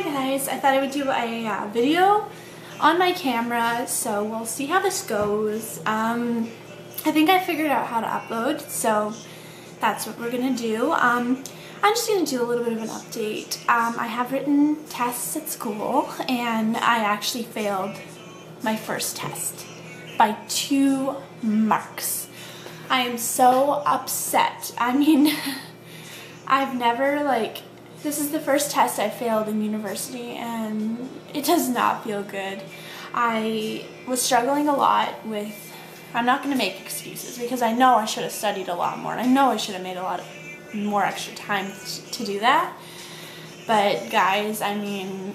Hi guys, I thought I would do a video on my camera, so we'll see how this goes. I think I figured out how to upload, so that's what we're gonna do. I'm just gonna do a little bit of an update. I have written tests at school, and I actually failed my first test by 2 marks. I am so upset. I mean, I've never, this is the first test I failed in university, and it does not feel good. I was struggling a lot with, I'm not going to make excuses because I know I should have studied a lot more, and I know I should have made a lot of more extra time to do that. But guys, I mean,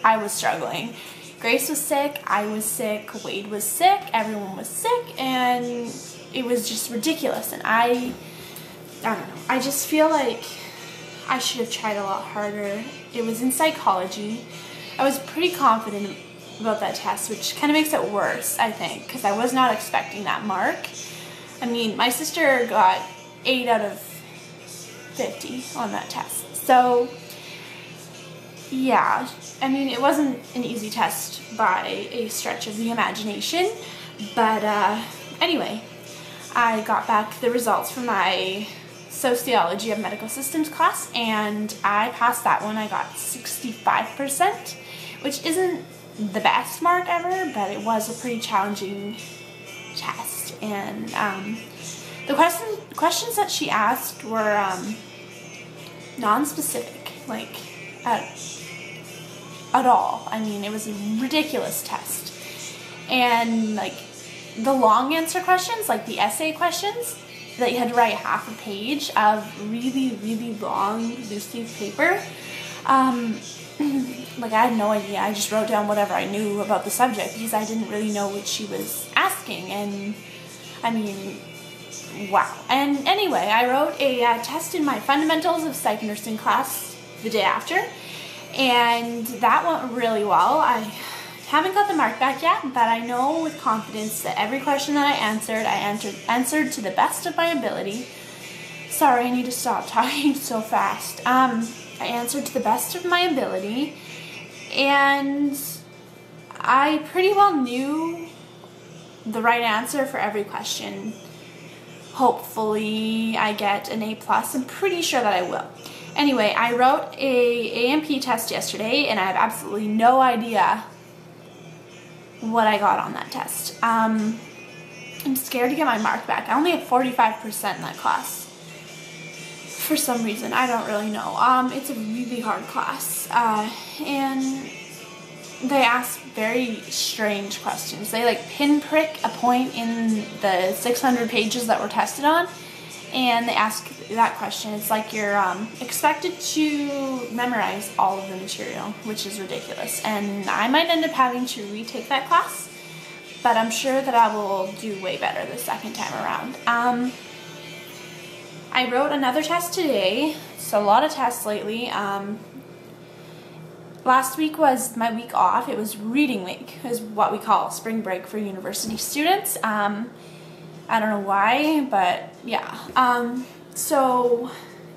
I was struggling. Grace was sick, I was sick, Wade was sick, everyone was sick, and it was just ridiculous. And I don't know, I just feel like I should have tried a lot harder. It was in psychology. I was pretty confident about that test, which kind of makes it worse, I think, because I was not expecting that mark. I mean, my sister got 8 out of 50 on that test. So, yeah, I mean, it wasn't an easy test by a stretch of the imagination, but anyway, I got back the results from my Sociology of Medical Systems class, and I passed that one. I got 65%, which isn't the best mark ever, but it was a pretty challenging test. And the questions that she asked were non-specific, at all. I mean, it was a ridiculous test. And the long answer questions, like the essay questions, that you had to write half a page of really, really long loose leaf paper. I had no idea. I just wrote down whatever I knew about the subject because I didn't really know what she was asking. And I mean, wow. And anyway, I wrote a test in my Fundamentals of Psych Nursing class the day after, and that went really well. I haven't got the mark back yet, but I know with confidence that every question that I answered to the best of my ability. Sorry, I need to stop talking so fast. I answered to the best of my ability, and I pretty well knew the right answer for every question. Hopefully I get an A+. I'm pretty sure that I will. Anyway, I wrote a AMP test yesterday, and I have absolutely no idea what I got on that test. I'm scared to get my mark back. I only had 45% in that class. For some reason, I don't really know. It's a really hard class, and they ask very strange questions. They pinprick a point in the 600 pages that we're tested on, and they ask that question. It's like you're expected to memorize all of the material, which is ridiculous. And I might end up having to retake that class, but I'm sure that I will do way better the second time around. I wrote another test today, so a lot of tests lately. Last week was my week off. It was reading week, is what we call spring break for university students. I don't know why, but yeah. So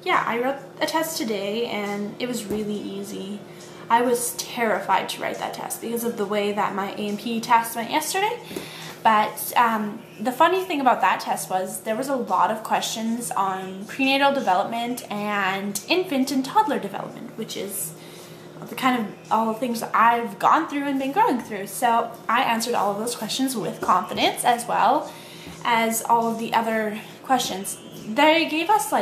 yeah, I wrote a test today, and it was really easy. I was terrified to write that test because of the way that my AMP test went yesterday. But the funny thing about that test was there was a lot of questions on prenatal development and infant and toddler development, which is the kind of all the things that I've gone through and been going through. So I answered all of those questions with confidence, as well as all of the other questions. They gave us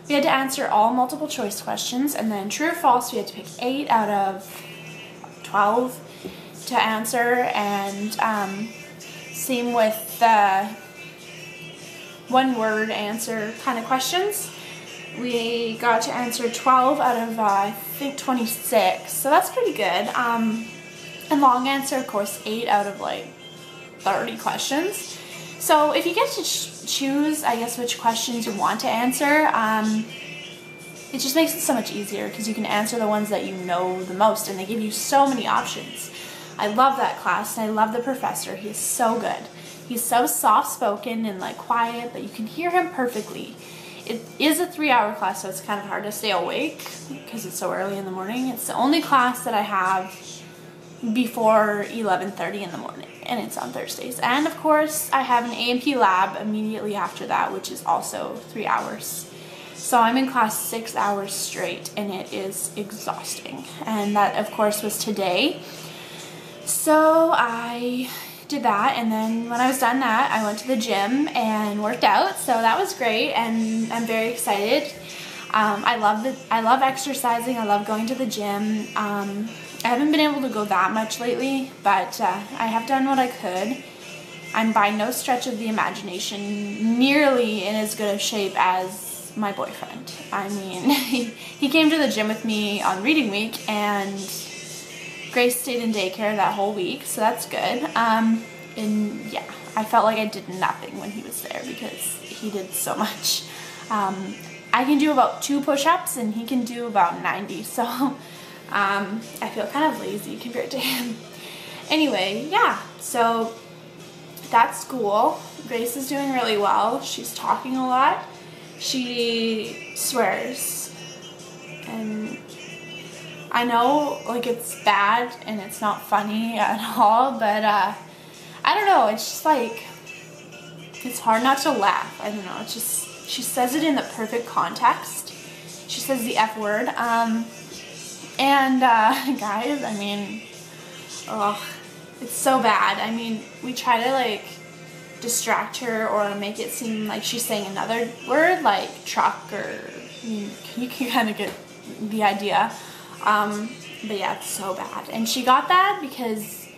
we had to answer all multiple choice questions, and then true or false, we had to pick 8 out of 12 to answer, and same with the one word answer kind of questions. We got to answer 12 out of I think 26, so that's pretty good. And long answer, of course, 8 out of 30 questions. So if you get to choose, I guess, which questions you want to answer, it just makes it so much easier because you can answer the ones that you know the most, and they give you so many options. I love that class, and I love the professor. He is so good. He's so soft-spoken and quiet, but you can hear him perfectly. It is a 3-hour class, so it's kind of hard to stay awake because it's so early in the morning. It's the only class that I have before 11:30 in the morning, and it's on Thursdays. And of course, I have an A&P lab immediately after that, which is also 3 hours. So I'm in class 6 hours straight, and it is exhausting. And that, of course, was today. So I did that, and then when I was done that, I went to the gym and worked out. So that was great, and I'm very excited. I love exercising. I love going to the gym. I haven't been able to go that much lately, but I have done what I could. I'm by no stretch of the imagination nearly in as good of shape as my boyfriend. I mean, he came to the gym with me on reading week, and Grace stayed in daycare that whole week, so that's good. And yeah, I felt like I did nothing when he was there because he did so much. I can do about 2 push-ups, and he can do about 90, so I feel kind of lazy compared to him. Anyway, yeah, so that's school. Grace is doing really well. She's talking a lot. She swears. And I know, like, it's bad and it's not funny at all, but I don't know, it's just like, it's hard not to laugh. I don't know, it's just, she says it in the perfect context. She says the F word. And guys, I mean, oh, it's so bad. I mean, we try to like distract her or make it seem like she's saying another word like truck, or you can kind of get the idea. But yeah, it's so bad. And she got that because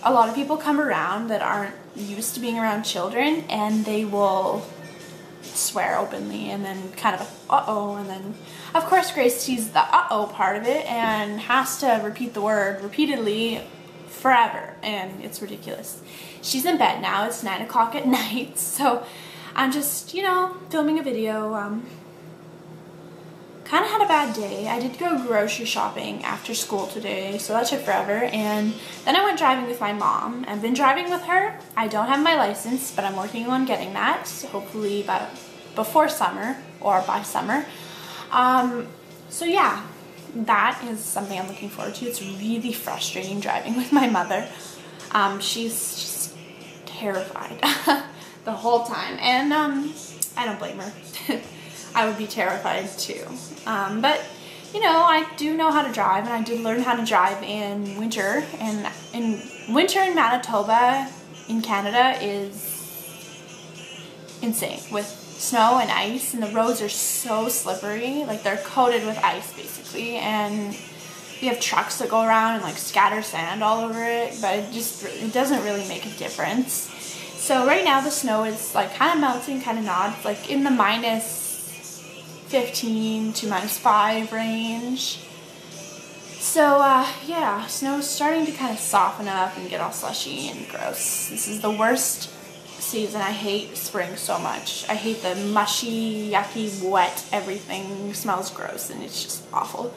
a lot of people come around that aren't used to being around children, and they will swear openly and then kind of uh-oh, and then of course Grace sees the uh-oh part of it and has to repeat the word repeatedly forever, and it's ridiculous. She's in bed now. It's 9 o'clock at night, so I'm just, you know, filming a video. Kind of had a bad day. I did go grocery shopping after school today, so that took forever, and then I went driving with my mom. I've been driving with her. I don't have my license, but I'm working on getting that, hopefully before summer or by summer. So yeah, that is something I'm looking forward to. It's really frustrating driving with my mother. She's just terrified the whole time, and I don't blame her. I would be terrified too. But you know, I do know how to drive, and I did learn how to drive in winter. And in winter in Manitoba, in Canada, is insane with snow and ice, and the roads are so slippery. Like, they're coated with ice basically, and you have trucks that go around and like scatter sand all over it, but it doesn't really make a difference. So right now the snow is like kind of melting, kind of not, like in the minus 15 to minus 5 range. So yeah, snow's starting to kind of soften up and get all slushy and gross. This is the worst season. I hate spring so much. I hate the mushy, yucky, wet, everything smells gross, and it's just awful.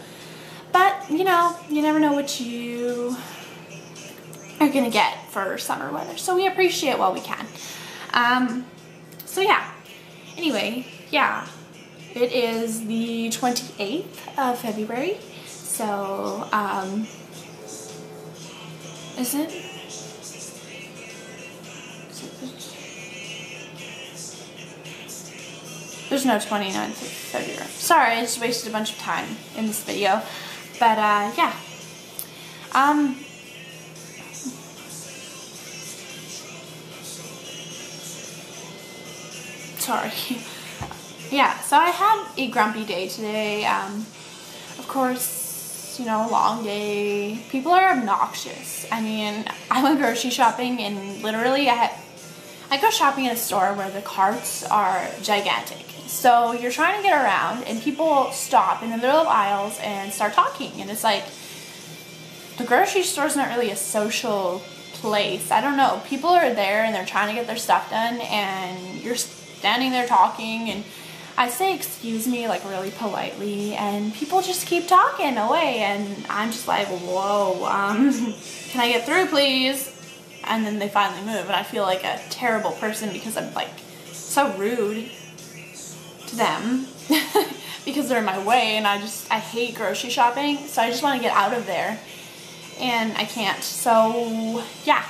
But you know, you never know what you are gonna get for summer weather, so we appreciate what we can. So yeah, anyway, yeah, it is the 28th of February, so is it? There's no 29th of February. Sorry, I just wasted a bunch of time in this video. But yeah. Sorry. Yeah, so I had a grumpy day today. Of course, you know, long day. People are obnoxious. I mean, I went grocery shopping, and literally I go shopping in a store where the carts are gigantic. So you're trying to get around, and people stop in the middle of aisles and start talking, and it's like, the grocery store's not really a social place. I don't know. People are there and they're trying to get their stuff done, and you're standing there talking, and I say excuse me like really politely, and people just keep talking away, and I'm just like, whoa, can I get through please? And then they finally move, and I feel like a terrible person because I'm like so rude to them because they're in my way, and I hate grocery shopping, so I just want to get out of there, and I can't. So yeah,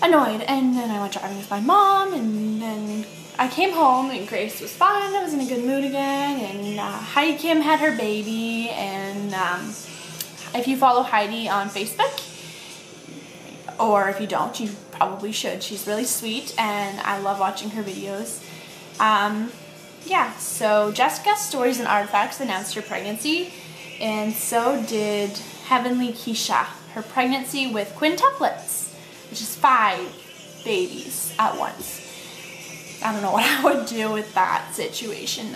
annoyed. And then I went driving with my mom, and then I came home and Grace was fine. I was in a good mood again, and Heidi Kim had her baby, and if you follow Heidi on Facebook, or if you don't, you probably should. She's really sweet, and I love watching her videos. Yeah, so Jessica Stories and Artifacts announced her pregnancy, and so did Heavenly Keisha, her pregnancy with quintuplets, which is 5 babies at once. I don't know what I would do with that situation.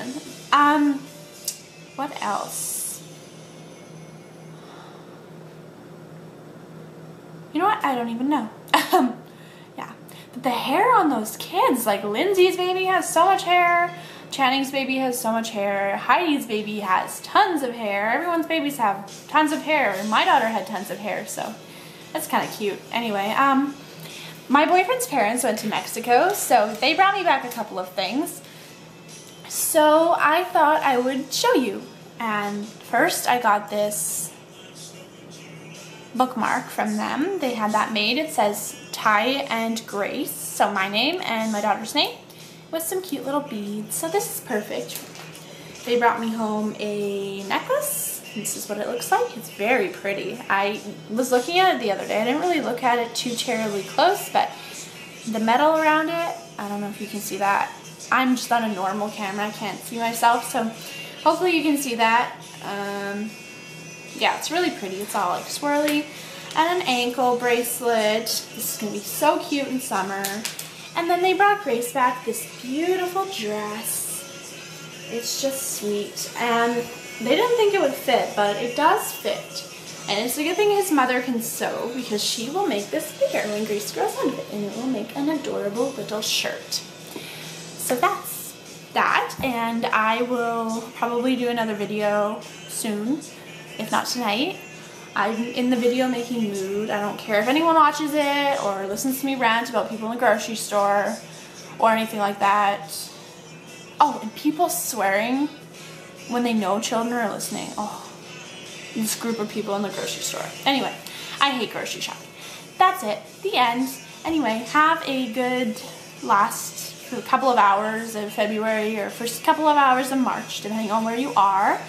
What else? You know what? I don't even know. Yeah, but the hair on those kids, like Lindsay's baby has so much hair, Channing's baby has so much hair, Heidi's baby has tons of hair, everyone's babies have tons of hair, and my daughter had tons of hair, so that's kind of cute. Anyway, my boyfriend's parents went to Mexico, so they brought me back a couple of things. So I thought I would show you. And first I got this bookmark from them. They had that made. It says Ty and Grace, so my name and my daughter's name, with some cute little beads. So this is perfect. They brought me home a necklace. This is what it looks like. It's very pretty. I was looking at it the other day. I didn't really look at it too terribly close, but the metal around it, I don't know if you can see that. I'm just on a normal camera. I can't see myself, so hopefully you can see that. Yeah, it's really pretty. It's all like swirly. And an ankle bracelet. This is going to be so cute in summer. And then they brought Grace back this beautiful dress. It's just sweet. And they didn't think it would fit, but it does fit. And it's a good thing his mother can sew, because she will make this bigger when Grace grows out of it, and it will make an adorable little shirt. So that's that, and I will probably do another video soon, if not tonight. I'm in the video making mood. I don't care if anyone watches it or listens to me rant about people in the grocery store or anything like that. Oh, and people swearing when they know children are listening. Oh, this group of people in the grocery store. Anyway, I hate grocery shopping. That's it. The end. Anyway, have a good last couple of hours of February or first couple of hours of March, depending on where you are.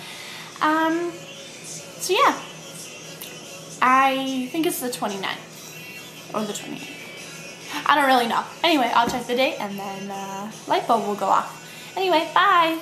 So yeah, I think it's the 29th or the 28th. I don't really know. Anyway, I'll check the date, and then light bulb will go off. Anyway, bye.